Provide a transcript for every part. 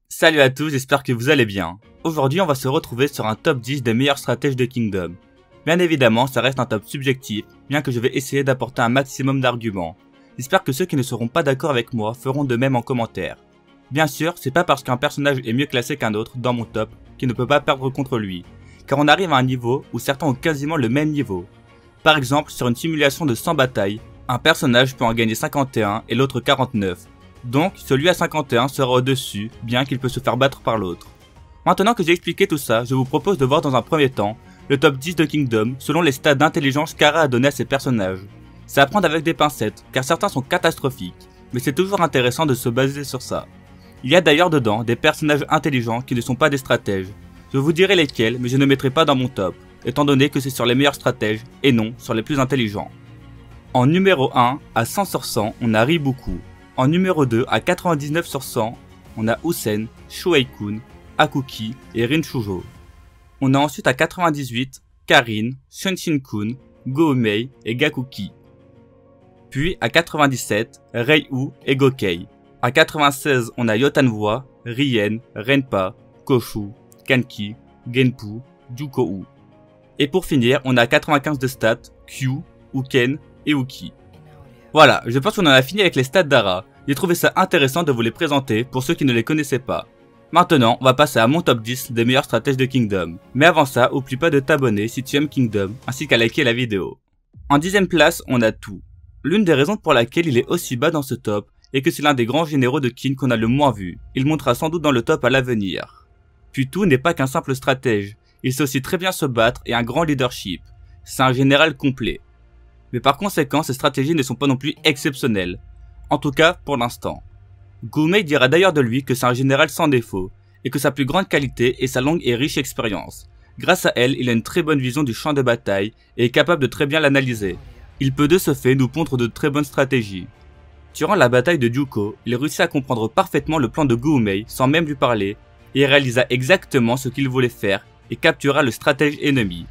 Salut à tous, j'espère que vous allez bien. Aujourd'hui on va se retrouver sur un top 10 des meilleurs stratèges de Kingdom. Bien évidemment ça reste un top subjectif, bien que je vais essayer d'apporter un maximum d'arguments. J'espère que ceux qui ne seront pas d'accord avec moi feront de même en commentaire. Bien sûr, c'est pas parce qu'un personnage est mieux classé qu'un autre dans mon top qu'il ne peut pas perdre contre lui, car on arrive à un niveau où certains ont quasiment le même niveau. Par exemple, sur une simulation de 100 batailles, un personnage peut en gagner 51 et l'autre 49. Donc, celui à 51 sera au-dessus, bien qu'il peut se faire battre par l'autre. Maintenant que j'ai expliqué tout ça, je vous propose de voir dans un premier temps le top 10 de Kingdom selon les stats d'intelligence qu'Ara a donné à ses personnages. C'est à prendre avec des pincettes, car certains sont catastrophiques, mais c'est toujours intéressant de se baser sur ça. Il y a d'ailleurs dedans des personnages intelligents qui ne sont pas des stratèges. Je vous dirai lesquels, mais je ne mettrai pas dans mon top, étant donné que c'est sur les meilleurs stratèges et non sur les plus intelligents. En numéro 1, à 100 sur 100, on a Riboku. En numéro 2, à 99 sur 100, on a Usen, Shuei-kun, Akuki et Rinchujo. On a ensuite à 98, Karin, Shunshin-kun, Goumei et Gakuki. Puis à 97, Rei-u et Gokei. À 96, on a Yotanwa, Rien, Renpa, Koshu, Kanki, Genpu, Jukou. Et pour finir, on a 95 de stats, Kyu, Uken et Uki. Voilà, je pense qu'on en a fini avec les stats d'Ara. J'ai trouvé ça intéressant de vous les présenter pour ceux qui ne les connaissaient pas. Maintenant, on va passer à mon top 10 des meilleurs stratèges de Kingdom. Mais avant ça, oublie pas de t'abonner si tu aimes Kingdom, ainsi qu'à liker la vidéo. En 10ème place, on a tout. L'une des raisons pour laquelle il est aussi bas dans ce top est que c'est l'un des grands généraux de Kin qu'on a le moins vu. Il montera sans doute dans le top à l'avenir. Puis tout n'est pas qu'un simple stratège. Il sait aussi très bien se battre et un grand leadership. C'est un général complet. Mais par conséquent, ses stratégies ne sont pas non plus exceptionnelles. En tout cas, pour l'instant. Goumei dira d'ailleurs de lui que c'est un général sans défaut, et que sa plus grande qualité est sa longue et riche expérience. Grâce à elle, il a une très bonne vision du champ de bataille, et est capable de très bien l'analyser. Il peut de ce fait nous pondre de très bonnes stratégies. Durant la bataille de Juko, il réussit à comprendre parfaitement le plan de Goumei sans même lui parler, et réalisa exactement ce qu'il voulait faire, et captura le stratège ennemi.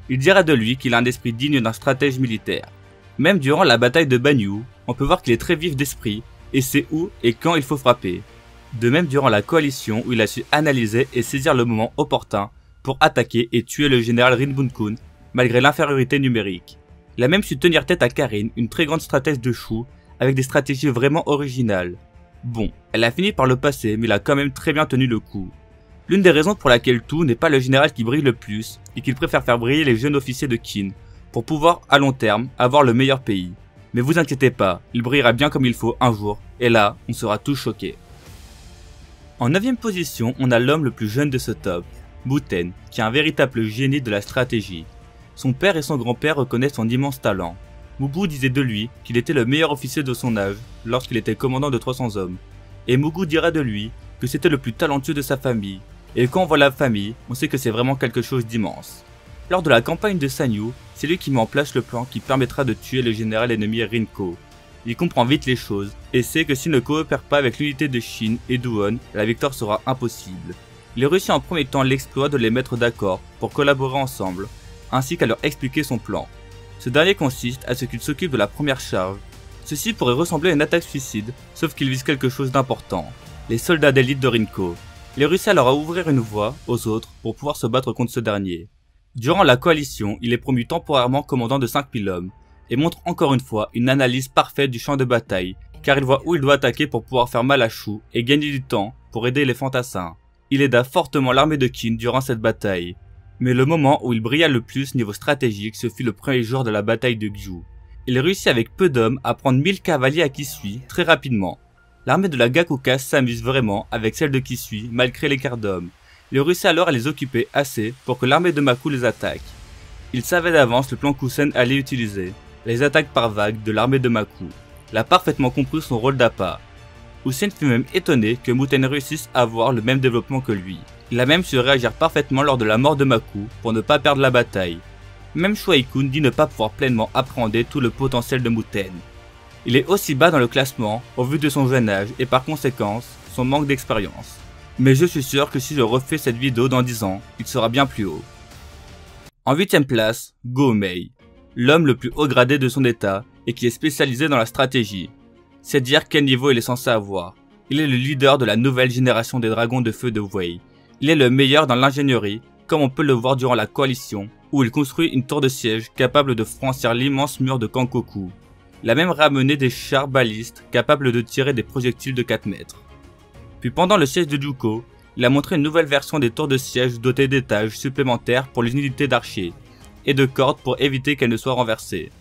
Il dira de lui qu'il a un esprit digne d'un stratège militaire. Même durant la bataille de Banyu, on peut voir qu'il est très vif d'esprit et sait où et quand il faut frapper. De même durant la coalition où il a su analyser et saisir le moment opportun pour attaquer et tuer le général Rinbun-kun malgré l'infériorité numérique. Il a même su tenir tête à Karin, une très grande stratège de Shu avec des stratégies vraiment originales. Bon, elle a fini par le passer mais il a quand même très bien tenu le coup. L'une des raisons pour laquelle tout n'est pas le général qui brille le plus et qu'il préfère faire briller les jeunes officiers de Qin pour pouvoir à long terme avoir le meilleur pays. Mais vous inquiétez pas, il brillera bien comme il faut un jour, et là, on sera tous choqués. En 9ème position, on a l'homme le plus jeune de ce top, Muten, qui est un véritable génie de la stratégie. Son père et son grand-père reconnaissent son immense talent. Mubu disait de lui qu'il était le meilleur officier de son âge lorsqu'il était commandant de 300 hommes. Et Mugu dira de lui que c'était le plus talentueux de sa famille, et quand on voit la famille, on sait que c'est vraiment quelque chose d'immense. Lors de la campagne de Sanyu, c'est lui qui met en place le plan qui permettra de tuer le général ennemi Rinko. Il comprend vite les choses et sait que s'il ne coopère pas avec l'unité de Shin et Duon, la victoire sera impossible. Il réussit en premier temps l'exploit de les mettre d'accord pour collaborer ensemble, ainsi qu'à leur expliquer son plan. Ce dernier consiste à ce qu'il s'occupe de la première charge. Ceci pourrait ressembler à une attaque suicide, sauf qu'il vise quelque chose d'important, les soldats d'élite de Rinko. Il réussit alors à ouvrir une voie aux autres pour pouvoir se battre contre ce dernier. Durant la coalition, il est promu temporairement commandant de 5000 hommes, et montre encore une fois une analyse parfaite du champ de bataille, car il voit où il doit attaquer pour pouvoir faire mal à Shu et gagner du temps pour aider les fantassins. Il aida fortement l'armée de Qin durant cette bataille, mais le moment où il brilla le plus niveau stratégique ce fut le premier jour de la bataille de Gyu. Il réussit avec peu d'hommes à prendre 1000 cavaliers à Kisui très rapidement. L'armée de la Gakuka s'amuse vraiment avec celle de Kisui malgré l'écart d'hommes. Il réussit alors à les occuper assez pour que l'armée de Maku les attaque. Il savait d'avance le plan qu'Usen allait utiliser, les attaques par vagues de l'armée de Maku. Il a parfaitement compris son rôle d'appât. Usen fut même étonné que Muten réussisse à avoir le même développement que lui. Il a même su réagir parfaitement lors de la mort de Maku pour ne pas perdre la bataille. Même Shuei-kun dit ne pas pouvoir pleinement appréhender tout le potentiel de Muten. Il est aussi bas dans le classement au vu de son jeune âge et par conséquence son manque d'expérience. Mais je suis sûr que si je refais cette vidéo dans 10 ans, il sera bien plus haut. En 8ème place, Goumei, l'homme le plus haut gradé de son état et qui est spécialisé dans la stratégie. C'est dire quel niveau il est censé avoir. Il est le leader de la nouvelle génération des dragons de feu de Wei. Il est le meilleur dans l'ingénierie, comme on peut le voir durant la coalition, où il construit une tour de siège capable de franchir l'immense mur de Kankoku. Il a même ramené des chars balistes capables de tirer des projectiles de 4 mètres. Puis pendant le siège de Juko, il a montré une nouvelle version des tours de siège dotées d'étages supplémentaires pour les unités d'archers, et de cordes pour éviter qu'elles ne soient renversées.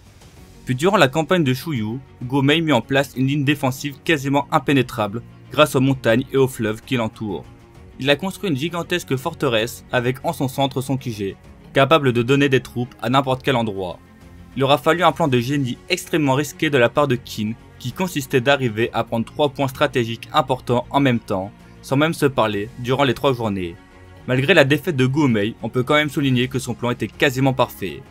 Puis durant la campagne de Shuyu, Gomei mit en place une ligne défensive quasiment impénétrable grâce aux montagnes et aux fleuves qui l'entourent. Il a construit une gigantesque forteresse avec en son centre son QG, capable de donner des troupes à n'importe quel endroit. Il aura fallu un plan de génie extrêmement risqué de la part de Kin, qui consistait d'arriver à prendre 3 points stratégiques importants en même temps, sans même se parler durant les 3 journées. Malgré la défaite de Gomei, on peut quand même souligner que son plan était quasiment parfait.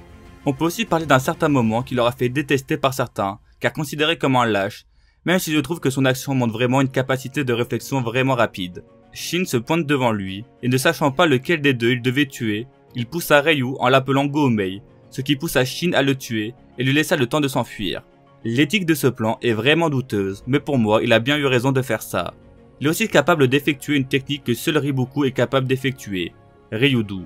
On peut aussi parler d'un certain moment qui l'aura fait détester par certains, car considéré comme un lâche, même si je trouve que son action montre vraiment une capacité de réflexion vraiment rapide. Shin se pointe devant lui, et ne sachant pas lequel des deux il devait tuer, il poussa Ryu en l'appelant Gomei, ce qui poussa Shin à le tuer et lui laissa le temps de s'enfuir. L'éthique de ce plan est vraiment douteuse, mais pour moi il a bien eu raison de faire ça. Il est aussi capable d'effectuer une technique que seul Riboku est capable d'effectuer, Ryudu.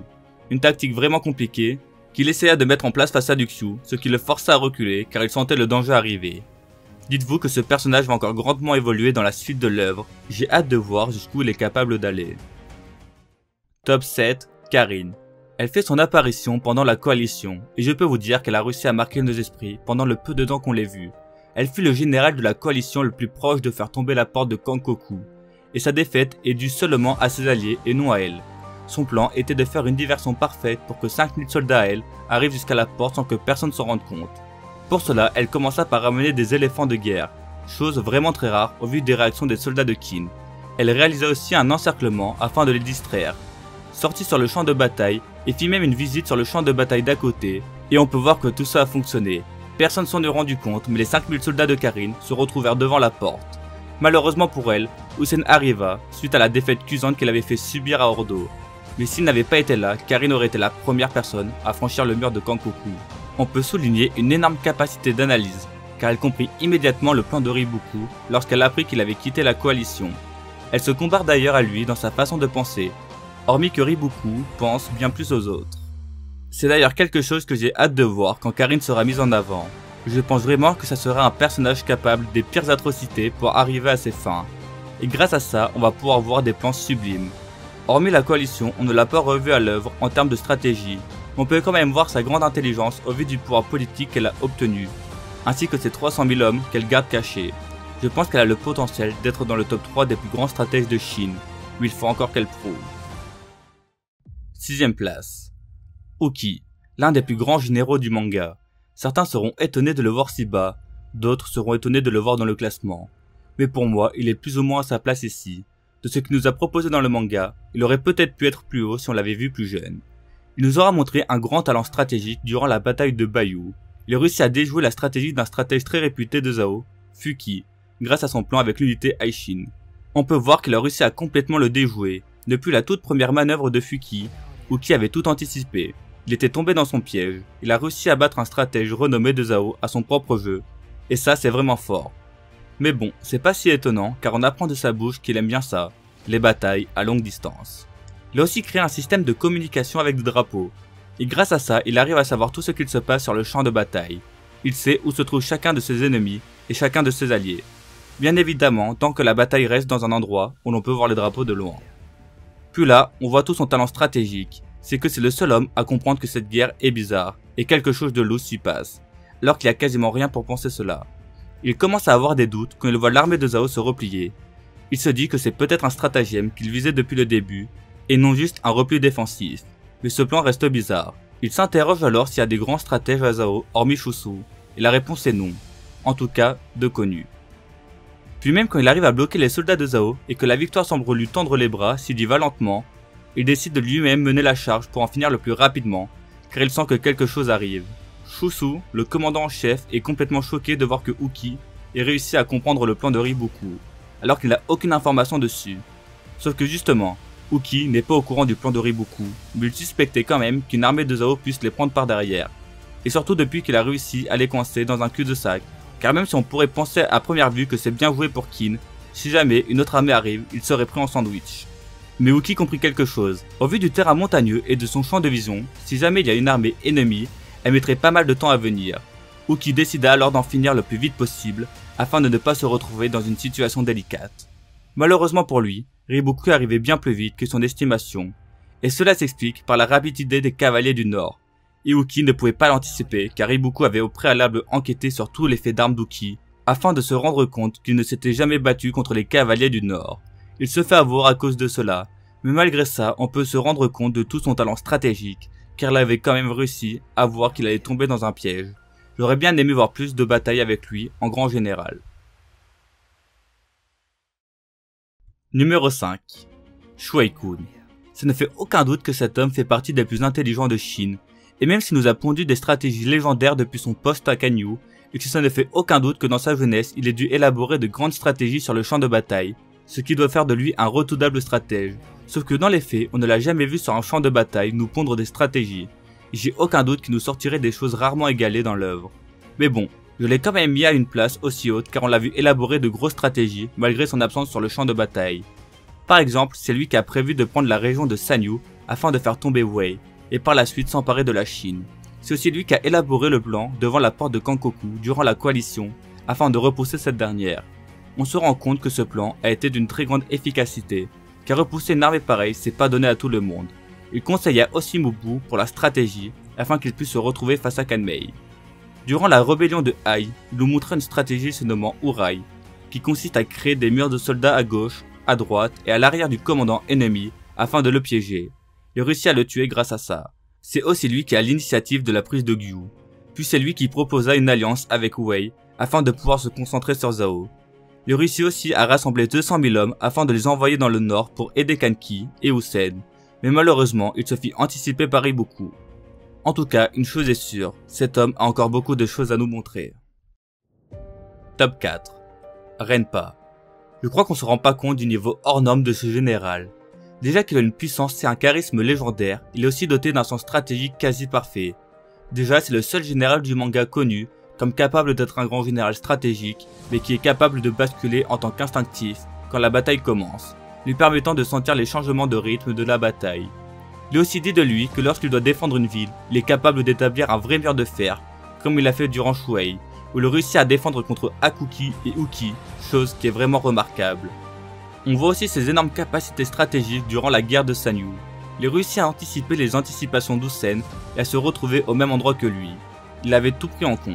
Une tactique vraiment compliquée, qu'il essaya de mettre en place face à Duxiu, ce qui le força à reculer car il sentait le danger arriver. Dites-vous que ce personnage va encore grandement évoluer dans la suite de l'œuvre, j'ai hâte de voir jusqu'où il est capable d'aller. Top 7, Karin. Elle fait son apparition pendant la coalition, et je peux vous dire qu'elle a réussi à marquer nos esprits pendant le peu de temps qu'on l'ait vue. Elle fut le général de la coalition le plus proche de faire tomber la porte de Kankoku, et sa défaite est due seulement à ses alliés et non à elle. Son plan était de faire une diversion parfaite pour que 5000 soldats à elle arrivent jusqu'à la porte sans que personne s'en rende compte. Pour cela, elle commença par ramener des éléphants de guerre, chose vraiment très rare au vu des réactions des soldats de Kin. Elle réalisa aussi un encerclement afin de les distraire. Sortit sur le champ de bataille et fit même une visite sur le champ de bataille d'à côté, et on peut voir que tout ça a fonctionné. Personne s'en est rendu compte, mais les 5000 soldats de Karin se retrouvèrent devant la porte. Malheureusement pour elle, Usen arriva suite à la défaite cuisante qu'elle avait fait subir à Ordo. Mais s'il n'avait pas été là, Karin aurait été la première personne à franchir le mur de Kankoku. On peut souligner une énorme capacité d'analyse, car elle comprit immédiatement le plan de Riboku lorsqu'elle apprit qu'il avait quitté la coalition. Elle se compare d'ailleurs à lui dans sa façon de penser, hormis que Riboku pense bien plus aux autres. C'est d'ailleurs quelque chose que j'ai hâte de voir quand Karin sera mise en avant. Je pense vraiment que ça sera un personnage capable des pires atrocités pour arriver à ses fins. Et grâce à ça, on va pouvoir voir des plans sublimes. Hormis la coalition, on ne l'a pas revu à l'œuvre en termes de stratégie, mais on peut quand même voir sa grande intelligence au vu du pouvoir politique qu'elle a obtenu, ainsi que ses 300 000 hommes qu'elle garde cachés. Je pense qu'elle a le potentiel d'être dans le top 3 des plus grands stratèges de Chine, où il faut encore qu'elle prouve. 6ème place. Uki, l'un des plus grands généraux du manga. Certains seront étonnés de le voir si bas, d'autres seront étonnés de le voir dans le classement. Mais pour moi, il est plus ou moins à sa place ici. De ce qu'il nous a proposé dans le manga, il aurait peut-être pu être plus haut si on l'avait vu plus jeune. Il nous aura montré un grand talent stratégique durant la bataille de Bayou. Il a réussi à déjouer la stratégie d'un stratège très réputé de Zhao, Fuki, grâce à son plan avec l'unité Aishin. On peut voir qu'il a réussi à complètement le déjouer. Depuis la toute première manœuvre de Fuki, Uki avait tout anticipé. Il était tombé dans son piège, il a réussi à battre un stratège renommé de Zhao à son propre jeu, et ça c'est vraiment fort. Mais bon, c'est pas si étonnant car on apprend de sa bouche qu'il aime bien ça, les batailles à longue distance. Il a aussi créé un système de communication avec des drapeaux, et grâce à ça il arrive à savoir tout ce qu'il se passe sur le champ de bataille. Il sait où se trouve chacun de ses ennemis et chacun de ses alliés. Bien évidemment, tant que la bataille reste dans un endroit où l'on peut voir les drapeaux de loin. Puis là, on voit tout son talent stratégique, c'est que c'est le seul homme à comprendre que cette guerre est bizarre, et quelque chose de louche s'y passe, alors qu'il n'y a quasiment rien pour penser cela. Il commence à avoir des doutes quand il voit l'armée de Zhao se replier. Il se dit que c'est peut-être un stratagème qu'il visait depuis le début, et non juste un repli défensif, mais ce plan reste bizarre. Il s'interroge alors s'il y a des grands stratèges à Zhao hormis Shusu, et la réponse est non, en tout cas de connus. Puis même quand il arrive à bloquer les soldats de Zhao et que la victoire semble lui tendre les bras s'il y va lentement, il décide de lui-même mener la charge pour en finir le plus rapidement, car il sent que quelque chose arrive. Shusu, le commandant en chef, est complètement choqué de voir que Uki ait réussi à comprendre le plan de Riboku, alors qu'il n'a aucune information dessus. Sauf que justement, Uki n'est pas au courant du plan de Riboku, mais il suspectait quand même qu'une armée de Zhao puisse les prendre par derrière. Et surtout depuis qu'il a réussi à les coincer dans un cul-de-sac, car même si on pourrait penser à première vue que c'est bien joué pour Kin, Si jamais une autre armée arrive, il serait pris en sandwich. Mais Uki comprit quelque chose. Au vu du terrain montagneux et de son champ de vision, si jamais il y a une armée ennemie, elle mettrait pas mal de temps à venir. Uki décida alors d'en finir le plus vite possible, afin de ne pas se retrouver dans une situation délicate. Malheureusement pour lui, Riboku arrivait bien plus vite que son estimation, et cela s'explique par la rapidité des cavaliers du Nord. Et Uki ne pouvait pas l'anticiper car Riboku avait au préalable enquêté sur tous les faits d'armes d'Uki, afin de se rendre compte qu'il ne s'était jamais battu contre les cavaliers du Nord. Il se fait avoir à cause de cela, mais malgré ça, on peut se rendre compte de tout son talent stratégique, car il avait quand même réussi à voir qu'il allait tomber dans un piège. J'aurais bien aimé voir plus de batailles avec lui en grand général. Numéro 5. Shuai-kun. Ça ne fait aucun doute que cet homme fait partie des plus intelligents de Chine, et même s'il nous a pondu des stratégies légendaires depuis son poste à Kanyu, et que ça ne fait aucun doute que dans sa jeunesse, il ait dû élaborer de grandes stratégies sur le champ de bataille, ce qui doit faire de lui un redoutable stratège. Sauf que dans les faits, on ne l'a jamais vu sur un champ de bataille nous pondre des stratégies. J'ai aucun doute qu'il nous sortirait des choses rarement égalées dans l'œuvre. Mais bon, je l'ai quand même mis à une place aussi haute car on l'a vu élaborer de grosses stratégies malgré son absence sur le champ de bataille. Par exemple, c'est lui qui a prévu de prendre la région de Sanyu afin de faire tomber Wei, et par la suite s'emparer de la Chine. C'est aussi lui qui a élaboré le plan devant la porte de Kankoku durant la coalition afin de repousser cette dernière. On se rend compte que ce plan a été d'une très grande efficacité, car repousser une armée pareille c'est pas donné à tout le monde. Il conseilla aussi Mubu pour la stratégie afin qu'il puisse se retrouver face à Kanmei. Durant la rébellion de Ai, il nous montra une stratégie se nommant Urai, qui consiste à créer des murs de soldats à gauche, à droite et à l'arrière du commandant ennemi afin de le piéger. Il réussit à le tuer grâce à ça. C'est aussi lui qui a l'initiative de la prise de Gyu. Puis c'est lui qui proposa une alliance avec Wei afin de pouvoir se concentrer sur Zhao. Il réussit aussi à rassembler 200 000 hommes afin de les envoyer dans le nord pour aider Kanki et Usen. Mais malheureusement, il se fit anticiper par Riboku. En tout cas, une chose est sûre, cet homme a encore beaucoup de choses à nous montrer. Top 4. Renpa. Je crois qu'on se rend pas compte du niveau hors norme de ce général. Déjà qu'il a une puissance et un charisme légendaire, il est aussi doté d'un sens stratégique quasi parfait. Déjà, c'est le seul général du manga connu comme capable d'être un grand général stratégique, mais qui est capable de basculer en tant qu'instinctif quand la bataille commence, lui permettant de sentir les changements de rythme de la bataille. Il est aussi dit de lui que lorsqu'il doit défendre une ville, il est capable d'établir un vrai mur de fer, comme il l'a fait durant Shuai, où il réussit à défendre contre Akuki et Uki, chose qui est vraiment remarquable. On voit aussi ses énormes capacités stratégiques durant la guerre de Sanyu. Il réussit à anticiper les anticipations d'Usen et à se retrouver au même endroit que lui. Il avait tout pris en compte.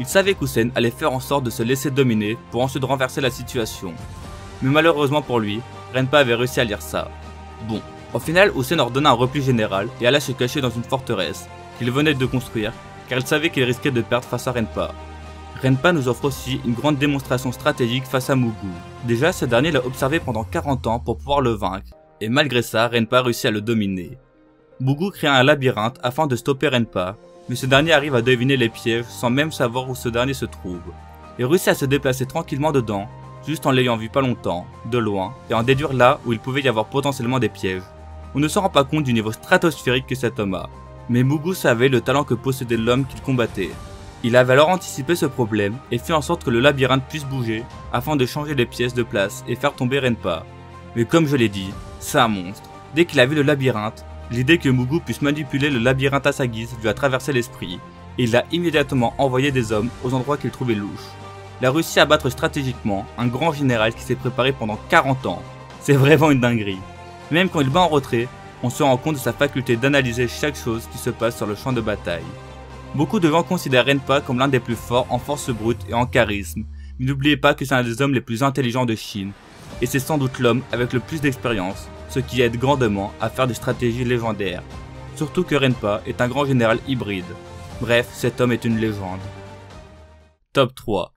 Il savait qu'Usen allait faire en sorte de se laisser dominer pour ensuite renverser la situation. Mais malheureusement pour lui, Renpa avait réussi à lire ça. Bon, au final Usen ordonna un repli général et alla se cacher dans une forteresse qu'il venait de construire car il savait qu'il risquait de perdre face à Renpa. Renpa nous offre aussi une grande démonstration stratégique face à Mugu. Déjà, ce dernier l'a observé pendant 40 ans pour pouvoir le vaincre, et malgré ça, Renpa réussit à le dominer. Mugu crée un labyrinthe afin de stopper Renpa, mais ce dernier arrive à deviner les pièges sans même savoir où ce dernier se trouve. Il réussit à se déplacer tranquillement dedans, juste en l'ayant vu pas longtemps, de loin, et en déduire là où il pouvait y avoir potentiellement des pièges. On ne se rend pas compte du niveau stratosphérique que cet homme a, mais Mugu savait le talent que possédait l'homme qu'il combattait. Il avait alors anticipé ce problème et fait en sorte que le labyrinthe puisse bouger afin de changer les pièces de place et faire tomber Renpa. Mais comme je l'ai dit, c'est un monstre. Dès qu'il a vu le labyrinthe, l'idée que Mugu puisse manipuler le labyrinthe à sa guise lui a traversé l'esprit et il a immédiatement envoyé des hommes aux endroits qu'il trouvait louches. Il a réussi à battre stratégiquement un grand général qui s'est préparé pendant 40 ans. C'est vraiment une dinguerie. Même quand il bat en retrait, on se rend compte de sa faculté d'analyser chaque chose qui se passe sur le champ de bataille. Beaucoup de gens considèrent Renpa comme l'un des plus forts en force brute et en charisme, mais n'oubliez pas que c'est un des hommes les plus intelligents de Chine, et c'est sans doute l'homme avec le plus d'expérience, ce qui aide grandement à faire des stratégies légendaires. Surtout que Renpa est un grand général hybride. Bref, cet homme est une légende. Top 3.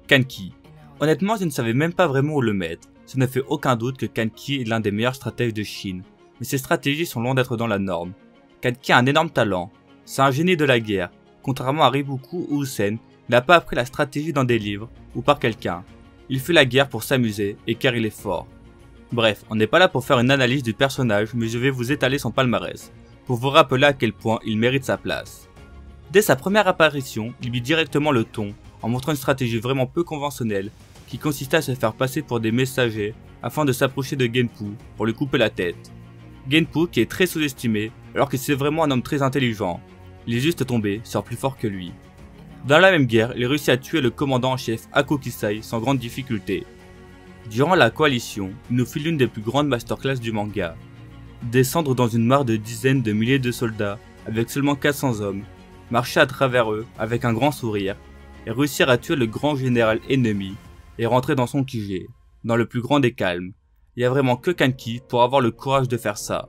Kanki. Honnêtement, je ne savais même pas vraiment où le mettre. Ça ne fait aucun doute que Kanki est l'un des meilleurs stratèges de Chine, mais ses stratégies sont loin d'être dans la norme. Kanki a un énorme talent, c'est un génie de la guerre. Contrairement à Riboku ou Usen, il n'a pas appris la stratégie dans des livres ou par quelqu'un. Il fait la guerre pour s'amuser et car il est fort. Bref, on n'est pas là pour faire une analyse du personnage, mais je vais vous étaler son palmarès, pour vous rappeler à quel point il mérite sa place. Dès sa première apparition, il mit directement le ton, en montrant une stratégie vraiment peu conventionnelle, qui consistait à se faire passer pour des messagers afin de s'approcher de Genpou pour lui couper la tête. Genpou qui est très sous-estimé alors que c'est vraiment un homme très intelligent, il est juste tombé sur plus fort que lui. Dans la même guerre, il réussit à tuer le commandant en chef Ako Kisai sans grande difficulté. Durant la coalition, il nous fit l'une des plus grandes masterclass du manga. Descendre dans une mare de dizaines de milliers de soldats avec seulement 400 hommes, marcher à travers eux avec un grand sourire, et réussir à tuer le grand général ennemi et rentrer dans son QG, dans le plus grand des calmes. Il y a vraiment que Kanki pour avoir le courage de faire ça.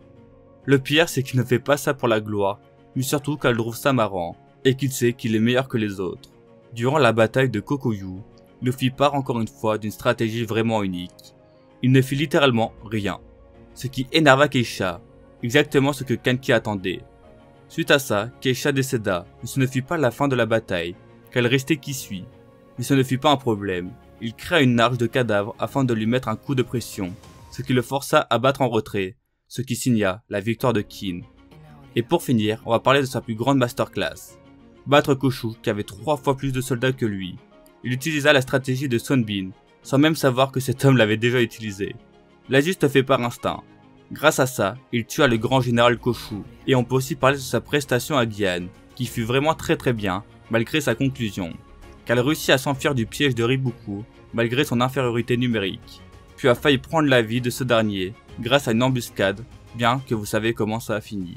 Le pire, c'est qu'il ne fait pas ça pour la gloire, mais surtout qu'elle trouve ça marrant, et qu'il sait qu'il est meilleur que les autres. Durant la bataille de Kokoyu, il fit part encore une fois d'une stratégie vraiment unique. Il ne fit littéralement rien, ce qui énerva Keisha, exactement ce que Kanki attendait. Suite à ça, Keisha décéda, mais ce ne fut pas la fin de la bataille, qu'elle restait qui suit. Mais ce ne fut pas un problème, il créa une arche de cadavres afin de lui mettre un coup de pression, ce qui le força à battre en retrait, ce qui signa la victoire de Kin. Et pour finir, on va parler de sa plus grande masterclass. Battre Koshu qui avait 3 fois plus de soldats que lui. Il utilisa la stratégie de Sonbin, sans même savoir que cet homme l'avait déjà utilisé. Il l'a juste fait par instinct. Grâce à ça, il tua le grand général Koshu, et on peut aussi parler de sa prestation à Gian, qui fut vraiment très bien, malgré sa conclusion, car elle réussit à s'enfuir du piège de Ribuku, malgré son infériorité numérique, puis a failli prendre la vie de ce dernier, grâce à une embuscade, bien que vous savez comment ça a fini.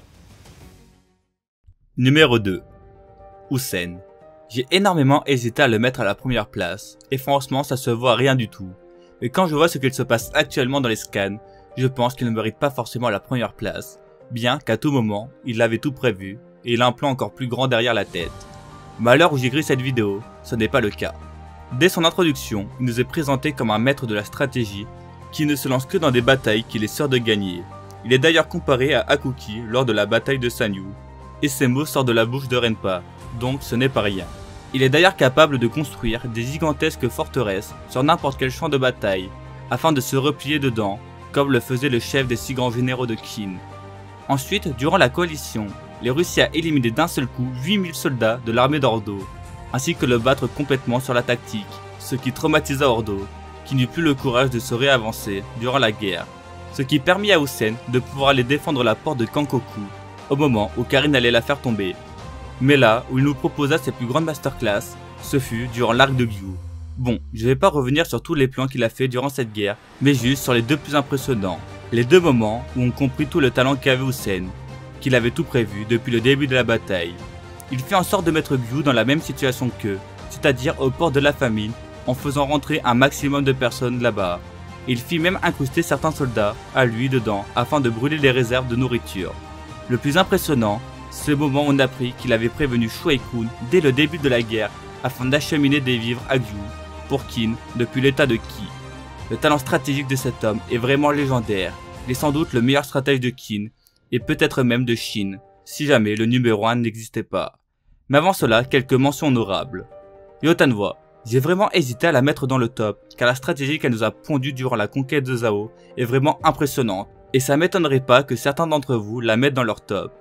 Numéro 2. Usen. J'ai énormément hésité à le mettre à la première place, et franchement ça se voit rien du tout. Mais quand je vois ce qu'il se passe actuellement dans les scans, je pense qu'il ne mérite pas forcément la première place, bien qu'à tout moment, il avait tout prévu, et il a un plan encore plus grand derrière la tête. Mais à l'heure où j'écris cette vidéo, ce n'est pas le cas. Dès son introduction, il nous est présenté comme un maître de la stratégie, qui ne se lance que dans des batailles qu'il est sûr de gagner. Il est d'ailleurs comparé à Hakuki lors de la bataille de Sanyu, et ces mots sortent de la bouche de Renpa, donc ce n'est pas rien. Il est d'ailleurs capable de construire des gigantesques forteresses sur n'importe quel champ de bataille, afin de se replier dedans, comme le faisait le chef des 6 grands généraux de Qin. Ensuite, durant la coalition, il réussit à éliminer d'un seul coup 8000 soldats de l'armée d'Ordo, ainsi que le battre complètement sur la tactique, ce qui traumatisa Ordo, qui n'eut plus le courage de se réavancer durant la guerre, ce qui permit à Usen de pouvoir aller défendre la porte de Kankoku, au moment où Karin allait la faire tomber. Mais là où il nous proposa ses plus grandes masterclass, ce fut durant l'arc de Gyu. Bon, je vais pas revenir sur tous les plans qu'il a fait durant cette guerre, mais juste sur les 2 plus impressionnants. Les 2 moments où on comprit tout le talent qu'avait Usen, qu'il avait tout prévu depuis le début de la bataille. Il fit en sorte de mettre Gyu dans la même situation qu'eux, c'est-à-dire au port de la famine, en faisant rentrer un maximum de personnes là-bas. Il fit même incruster certains soldats à lui dedans afin de brûler les réserves de nourriture. Le plus impressionnant, c'est le moment où on apprit qu'il avait prévenu Shuei-kun dès le début de la guerre afin d'acheminer des vivres à Gyu pour Qin depuis l'état de Qi. Le talent stratégique de cet homme est vraiment légendaire. Il est sans doute le meilleur stratège de Qin et peut-être même de Shin, si jamais le numéro 1 n'existait pas. Mais avant cela, quelques mentions honorables. Yotanwa. J'ai vraiment hésité à la mettre dans le top, car la stratégie qu'elle nous a pondue durant la conquête de Zhao est vraiment impressionnante, et ça m'étonnerait pas que certains d'entre vous la mettent dans leur top.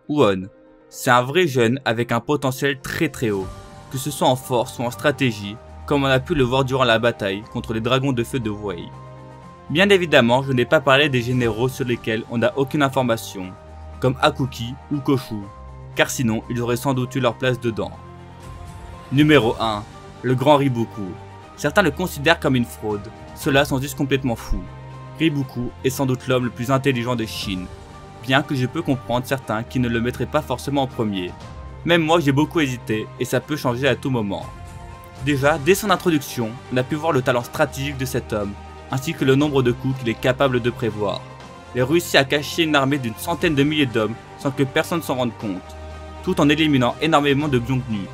Won. C'est un vrai jeune avec un potentiel très haut, que ce soit en force ou en stratégie, comme on a pu le voir durant la bataille contre les dragons de feu de Wei. Bien évidemment, je n'ai pas parlé des généraux sur lesquels on n'a aucune information, comme Hakuki ou Koshu, car sinon ils auraient sans doute eu leur place dedans. Numéro 1. Le grand Ribuku. Certains le considèrent comme une fraude, ceux-là sont juste complètement fous. Ribuku est sans doute l'homme le plus intelligent de Chine, bien que je peux comprendre certains qui ne le mettraient pas forcément en premier. Même moi j'ai beaucoup hésité et ça peut changer à tout moment. Déjà, dès son introduction, on a pu voir le talent stratégique de cet homme, ainsi que le nombre de coups qu'il est capable de prévoir. Il a réussi à cacher une armée d'une centaine de milliers d'hommes sans que personne s'en rende compte, tout en éliminant énormément de Byongnu.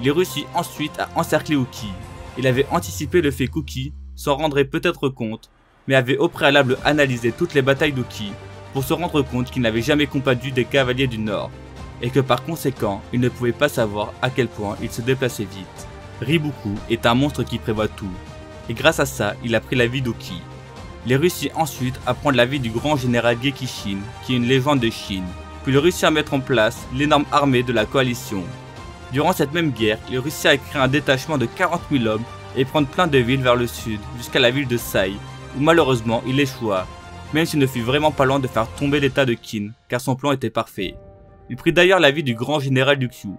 Il a réussi ensuite à encercler Uki. Il avait anticipé le fait qu'Uki s'en rendrait peut-être compte, mais avait au préalable analysé toutes les batailles d'Uki pour se rendre compte qu'il n'avait jamais combattu des cavaliers du Nord, et que par conséquent, il ne pouvait pas savoir à quel point il se déplaçait vite. Ribuku est un monstre qui prévoit tout, et grâce à ça, il a pris la vie d'Uki. Il a réussi ensuite à prendre la vie du grand général Gekishin, qui est une légende de Chine, puis il a réussi à mettre en place l'énorme armée de la coalition. Durant cette même guerre, il a réussi à créer un détachement de 40 000 hommes et prendre plein de villes vers le sud, jusqu'à la ville de Sai, où malheureusement il échoua, même s'il ne fut vraiment pas loin de faire tomber l'état de Qin, car son plan était parfait. Il prit d'ailleurs l'avis du grand général du Qiu.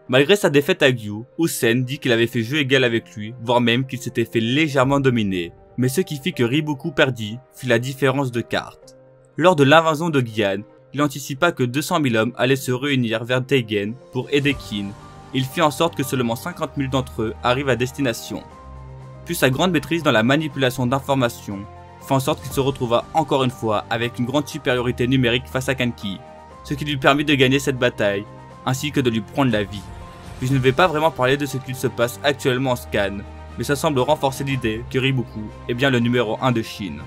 Malgré sa défaite à Gyu, Husen dit qu'il avait fait jeu égal avec lui, voire même qu'il s'était fait légèrement dominer, mais ce qui fit que Riboku perdit fut la différence de cartes. Lors de l'invasion de Gi'an, il anticipa que 200 000 hommes allaient se réunir vers Deigen pour aider Qin. Il fit en sorte que seulement 50 000 d'entre eux arrivent à destination. Puis sa grande maîtrise dans la manipulation d'informations fit en sorte qu'il se retrouva encore une fois avec une grande supériorité numérique face à Kanki, ce qui lui permit de gagner cette bataille, ainsi que de lui prendre la vie. Puis je ne vais pas vraiment parler de ce qu'il se passe actuellement en Scan, mais ça semble renforcer l'idée que Riboku est bien le numéro 1 de Chine.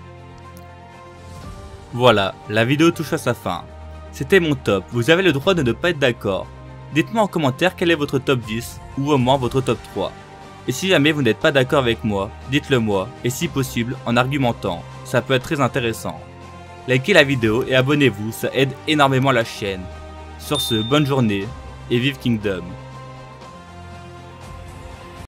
Voilà, la vidéo touche à sa fin. C'était mon top, vous avez le droit de ne pas être d'accord. Dites-moi en commentaire quel est votre top 10, ou au moins votre top 3. Et si jamais vous n'êtes pas d'accord avec moi, dites-le moi, et si possible en argumentant, ça peut être très intéressant. Likez la vidéo et abonnez-vous, ça aide énormément la chaîne. Sur ce, bonne journée, et vive Kingdom.